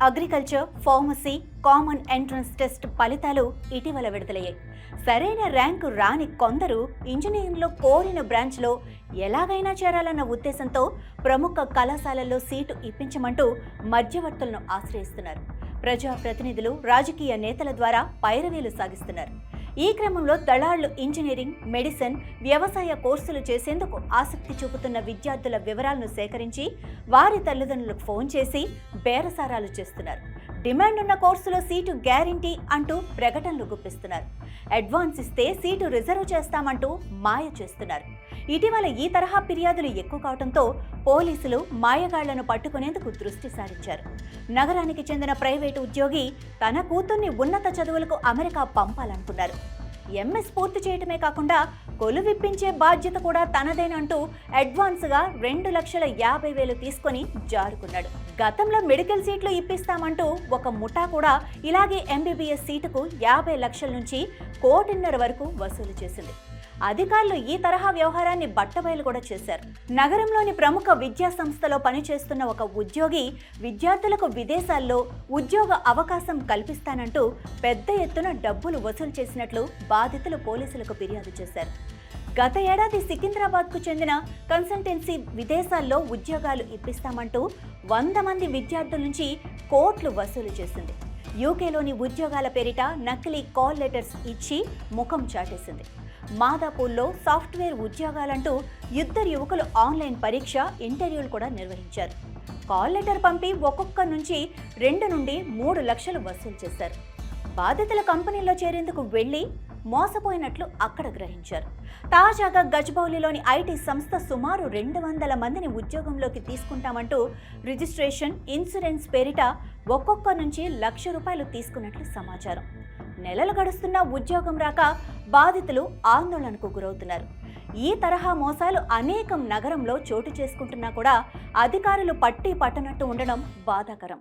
Agriculture, pharmacy common entrance test ఫలితాలు ఇటీవల విడుదలయ్యాయి. సరైన ర్యాంకు రాని కొందరు ఇంజనీరింగ్లో కోరిన బ్రాంచ్లో ఎలాగైనా చేరాలన్న ఉద్దేశంతో ప్రముఖ కళాశాలల్లో సీటు ఇప్పించమంటూ మధ్యవర్తులను ఆశ్రయిస్తున్నారు. ప్రజాప్రతినిధులు, రాజకీయ నేతల ద్వారా పైరవీలు సాగిస్తున్నారు. ఈ క్రమంలో దళాళ్లు ఇంజనీరింగ్, మెడిసిన్, వ్యవసాయ కోర్సులు చేసేందుకు ఆసక్తి చూపుతున్న విద్యార్థుల వివరాలను సేకరించి వారి తల్లిదండ్రులకు ఫోన్ చేసి బేరసారాలు చేస్తున్నారు. డిమాండ్ ఉన్న కోర్సులో సీటు గ్యారంటీ అంటూ ప్రకటనలు గుప్పిస్తున్నారు. అడ్వాన్స్ ఇస్తే సీటు రిజర్వ్ చేస్తామంటూ మాయ చేస్తున్నారు. ఇటీవల ఈ తరహా ఫిర్యాదులు ఎక్కువ కావడంతో పోలీసులు మాయగాళ్లను పట్టుకునేందుకు దృష్టి సారించారు. నగరానికి చెందిన ప్రైవేటు ఉద్యోగి తన కూతుర్ని ఉన్నత చదువులకు అమెరికా పంపాలనుకున్నారు. ఎంఎస్ పూర్తి చేయటమే కాకుండా కొలువిప్పించే బాధ్యత కూడా తనదేనంటూ అడ్వాన్స్గా 2,50,000 తీసుకొని జారుకున్నాడు. గతంలో మెడికల్ సీట్లు ఇప్పిస్తామంటూ ఒక ముఠా కూడా ఇలాగే ఎంబీబీఎస్ సీటుకు 50 లక్షల నుంచి 1,50,00,000 వరకు వసూలు చేసింది. అధికారులు ఈ తరహా వ్యవహారాన్ని బట్టబయలు కూడా చేశారు. నగరంలోని ప్రముఖ విద్యా సంస్థలో పనిచేస్తున్న ఒక ఉద్యోగి విద్యార్థులకు విదేశాల్లో ఉద్యోగ అవకాశం కల్పిస్తానంటూ పెద్ద ఎత్తున డబ్బులు వసూలు చేసినట్లు బాధితులు పోలీసులకు ఫిర్యాదు చేశారు. గత ఏడాది సికింద్రాబాద్కు చెందిన కన్సల్టెన్సీ విదేశాల్లో ఉద్యోగాలు ఇప్పిస్తామంటూ 100 మంది విద్యార్థుల నుంచి కోట్లు వసూలు చేసింది. యూకేలోని ఉద్యోగాల పేరిట నకిలీ కాల్ లెటర్స్ ఇచ్చి ముఖం చాటేసింది. మాదాపూర్లో సాఫ్ట్వేర్ ఉద్యోగాలంటూ ఇద్దరు యువకులు ఆన్లైన్ పరీక్ష, ఇంటర్వ్యూలు కూడా నిర్వహించారు. కాల్ లెటర్ పంపి ఒక్కొక్క నుంచి 2 నుండి 3 లక్షలు వసూలు చేశారు. బాధితుల కంపెనీలో చేరేందుకు వెళ్లి మోసపోయినట్లు అక్కడ గ్రహించారు. తాజాగా గజ్బౌలిలోని ఐటీ సంస్థ సుమారు 200 మందిని ఉద్యోగంలోకి తీసుకుంటామంటూ రిజిస్ట్రేషన్, ఇన్సూరెన్స్ పేరిట ఒక్కొక్క నుంచి ₹1,00,000 తీసుకున్నట్లు సమాచారం. నెలలు గడుస్తున్నా ఉద్యోగం రాక బాధితులు ఆందోళనకు గురవుతున్నారు. ఈ తరహా మోసాలు అనేకం నగరంలో చోటు చేసుకుంటున్నా కూడా అధికారులు పట్టనట్టు ఉండడం బాధాకరం.